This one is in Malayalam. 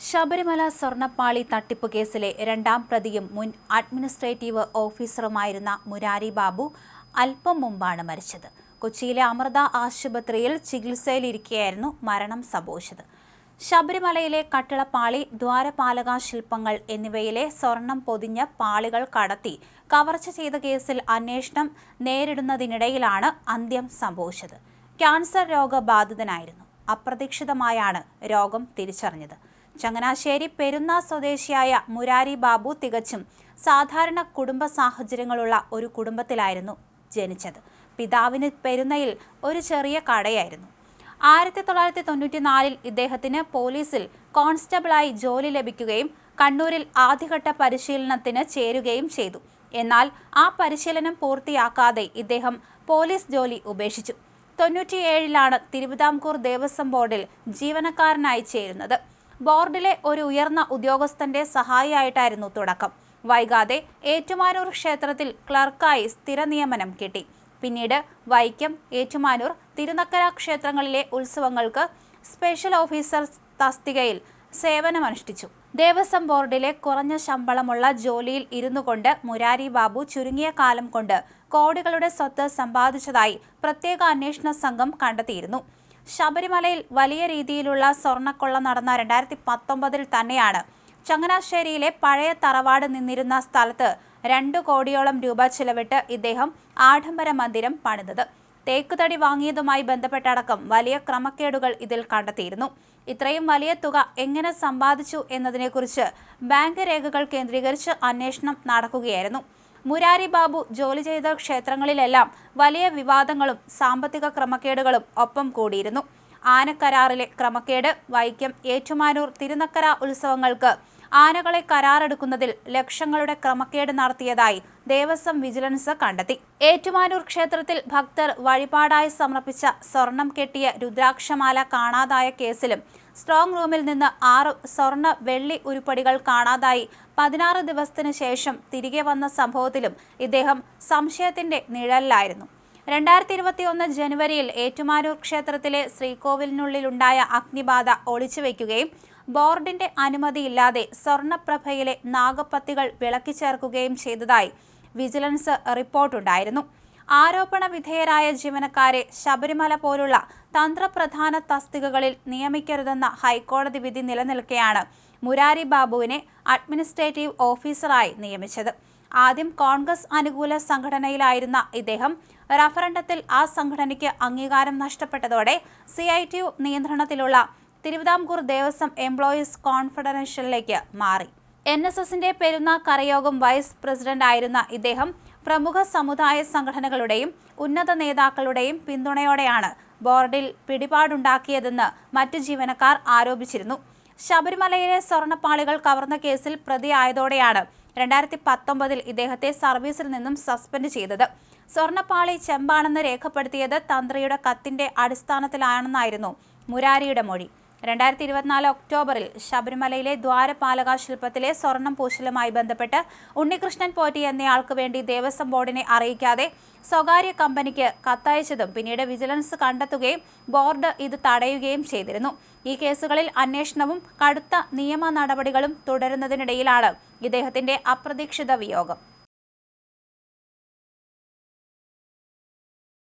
ശബരിമല സ്വർണ്ണപ്പാളി തട്ടിപ്പ് കേസിലെ രണ്ടാം പ്രതിയും മുൻ അഡ്മിനിസ്ട്രേറ്റീവ് ഓഫീസറുമായിരുന്ന മുരാരി ബാബു അല്പം മുമ്പാണ് മരിച്ചത്. കൊച്ചിയിലെ അമൃത ആശുപത്രിയിൽ ചികിത്സയിലിരിക്കെയായിരുന്നു മരണം സംഭവിച്ചത്. ശബരിമലയിലെ കട്ടിളപ്പാളി, ദ്വാരപാലക ശില്പങ്ങൾ എന്നിവയിലെ സ്വർണം പൊതിഞ്ഞ പാളികൾ കടത്തി കവർച്ച ചെയ്ത കേസിൽ അന്വേഷണം നേരിടുന്നതിനിടയിലാണ് അന്ത്യം സംഭവിച്ചത്. ക്യാൻസർ രോഗബാധിതനായിരുന്നു. അപ്രതീക്ഷിതമായാണ് രോഗം തിരിച്ചറിഞ്ഞത്. ചങ്ങനാശ്ശേരി പെരുന്ന സ്വദേശിയായ മുരാരി ബാബു തികച്ചും സാധാരണ കുടുംബ സാഹചര്യങ്ങളുള്ള ഒരു കുടുംബത്തിലായിരുന്നു ജനിച്ചത്. പിതാവിന് പെരുന്നയിൽ ഒരു ചെറിയ കടയായിരുന്നു. 1994 ഇദ്ദേഹത്തിന് പോലീസിൽ കോൺസ്റ്റബിളായി ജോലി ലഭിക്കുകയും കണ്ണൂരിൽ ആദ്യഘട്ട പരിശീലനത്തിന് ചേരുകയും ചെയ്തു. എന്നാൽ ആ പരിശീലനം പൂർത്തിയാക്കാതെ ഇദ്ദേഹം പോലീസ് ജോലി ഉപേക്ഷിച്ചു. 97 തിരുവിതാംകൂർ ദേവസ്വം ബോർഡിൽ ജീവനക്കാരനായി ചേരുന്നത്. ബോർഡിലെ ഒരു ഉയർന്ന ഉദ്യോഗസ്ഥന്റെ സഹായിയായിട്ടായിരുന്നു തുടക്കം. വൈകാതെ ഏറ്റുമാനൂർ ക്ഷേത്രത്തിൽ ക്ലർക്കായി സ്ഥിര നിയമനം കിട്ടി. പിന്നീട് വൈക്കം, ഏറ്റുമാനൂർ, തിരുനക്കര ക്ഷേത്രങ്ങളിലെ ഉത്സവങ്ങൾക്ക് സ്പെഷ്യൽ ഓഫീസർ തസ്തികയിൽ സേവനമനുഷ്ഠിച്ചു. ദേവസ്വം ബോർഡിലെ കുറഞ്ഞ ശമ്പളമുള്ള ജോലിയിൽ ഇരുന്നു കൊണ്ട് മുരാരി ബാബു ചുരുങ്ങിയ കാലം കൊണ്ട് കോടികളുടെ സ്വത്ത് സമ്പാദിച്ചതായി പ്രത്യേക അന്വേഷണ സംഘം കണ്ടെത്തിയിരുന്നു. ശബരിമലയിൽ വലിയ രീതിയിലുള്ള സ്വർണ്ണക്കൊള്ള നടന്ന 2019 തന്നെയാണ് ചങ്ങനാശ്ശേരിയിലെ പഴയ തറവാട് നിന്നിരുന്ന സ്ഥലത്ത് 2 കോടിയോളം രൂപ ചിലവിട്ട് ഇദ്ദേഹം ആഡംബര മന്ദിരം പണിതത്. തേക്കുതടി വാങ്ങിയതുമായി ബന്ധപ്പെട്ടടക്കം വലിയ ക്രമക്കേടുകൾ ഇതിൽ കണ്ടെത്തിയിരുന്നു. ഇത്രയും വലിയ തുക എങ്ങനെ സമ്പാദിച്ചു എന്നതിനെക്കുറിച്ച് ബാങ്ക് രേഖകൾ കേന്ദ്രീകരിച്ച് അന്വേഷണം നടക്കുകയായിരുന്നു. മുരാരി ബാബു ജോലി ചെയ്ത ക്ഷേത്രങ്ങളിലെല്ലാം വലിയ വിവാദങ്ങളും സാമ്പത്തിക ക്രമക്കേടുകളും ഒപ്പം കൂടിയിരുന്നു. ആനക്കരാറിലെ ക്രമക്കേട്, വൈക്കം, ഏറ്റുമാനൂർ, തിരുനക്കര ഉത്സവങ്ങൾക്ക് ആനകളെ കരാറെടുക്കുന്നതിൽ ലക്ഷങ്ങളുടെ ക്രമക്കേട് നടത്തിയതായി ദേവസ്വം വിജിലൻസ് കണ്ടെത്തി. ഏറ്റുമാനൂർ ക്ഷേത്രത്തിൽ ഭക്തർ വഴിപാടായി സമർപ്പിച്ച സ്വർണം കെട്ടിയ രുദ്രാക്ഷമാല കാണാതായ കേസിലും സ്ട്രോങ് റൂമിൽ നിന്ന് 6 സ്വർണ്ണ വെള്ളി ഉരുപ്പടികൾ കാണാതായി 16 ദിവസത്തിനു ശേഷം തിരികെ വന്ന സംഭവത്തിലും ഇദ്ദേഹം സംശയത്തിന്റെ നിഴലിലായിരുന്നു. 2021 ജനുവരിയിൽ ഏറ്റുമാനൂർ ക്ഷേത്രത്തിലെ ശ്രീകോവിലിനുള്ളിലുണ്ടായ അഗ്നിബാധ ഒളിച്ചുവെക്കുകയും ബോർഡിന്റെ അനുമതിയില്ലാതെ സ്വർണ്ണപ്രഭയിലെ നാഗപ്പത്തികൾ വിളക്കിച്ചേർക്കുകയും ചെയ്തതായി വിജിലൻസ് റിപ്പോർട്ടുണ്ടായിരുന്നു. ആരോപണ വിധേയരായ ജീവനക്കാരെ ശബരിമല പോലുള്ള തന്ത്രപ്രധാന തസ്തികകളിൽ നിയമിക്കരുതെന്ന ഹൈക്കോടതി വിധി നിലനിൽക്കെയാണ് മുരാരി ബാബുവിനെ അഡ്മിനിസ്ട്രേറ്റീവ് ഓഫീസറായി നിയമിച്ചത്. ആദ്യം കോൺഗ്രസ് അനുകൂല സംഘടനയിലായിരുന്ന ഇദ്ദേഹം റഫറണ്ടത്തിൽ ആ സംഘടനയ്ക്ക് അംഗീകാരം നഷ്ടപ്പെട്ടതോടെ CITU നിയന്ത്രണത്തിലുള്ള തിരുവിതാംകൂർ ദേവസ്വം എംപ്ലോയീസ് കോൺഫെഡറേഷനിലേക്ക് മാറി. NSSന്റെ പെരുന്ന കരയോഗം വൈസ് പ്രസിഡന്റ് ആയിരുന്ന ഇദ്ദേഹം പ്രമുഖ സമുദായ സംഘടനകളുടെയും ഉന്നത നേതാക്കളുടെയും പിന്തുണയോടെയാണ് ബോർഡിൽ പിടിപാടുണ്ടാക്കിയതെന്ന് മറ്റു ജീവനക്കാർ ആരോപിച്ചിരുന്നു. ശബരിമലയിലെ സ്വർണ്ണപ്പാളികൾ കവർന്ന കേസിൽ പ്രതിയായതോടെയാണ് 2019 ഇദ്ദേഹത്തെ സർവീസിൽ നിന്നും സസ്പെൻഡ് ചെയ്തത്. സ്വർണ്ണപ്പാളി ചെമ്പാണെന്ന് രേഖപ്പെടുത്തിയത് തന്ത്രിയുടെ കത്തിന്റെ അടിസ്ഥാനത്തിലാണെന്നായിരുന്നു മുരാരിയുടെ മൊഴി. 2024 ഒക്ടോബറിൽ ശബരിമലയിലെ ദ്വാരപാലക ശില്പത്തിലെ സ്വർണം പൂശലുമായി ബന്ധപ്പെട്ട് ഉണ്ണികൃഷ്ണൻ പോറ്റി എന്നയാൾക്ക് വേണ്ടി ദേവസ്വം ബോർഡിനെ അറിയിക്കാതെ സ്വകാര്യ കമ്പനിക്ക് കത്തയച്ചതും പിന്നീട് വിജിലൻസ് കണ്ടെത്തുകയും ബോർഡ് ഇത് തടയുകയും ചെയ്തിരുന്നു. ഈ കേസുകളിൽ അന്വേഷണവും കടുത്ത നിയമ നടപടികളും തുടരുന്നതിനിടയിലാണ് ഇദ്ദേഹത്തിന്റെ അപ്രതീക്ഷിത വിയോഗം.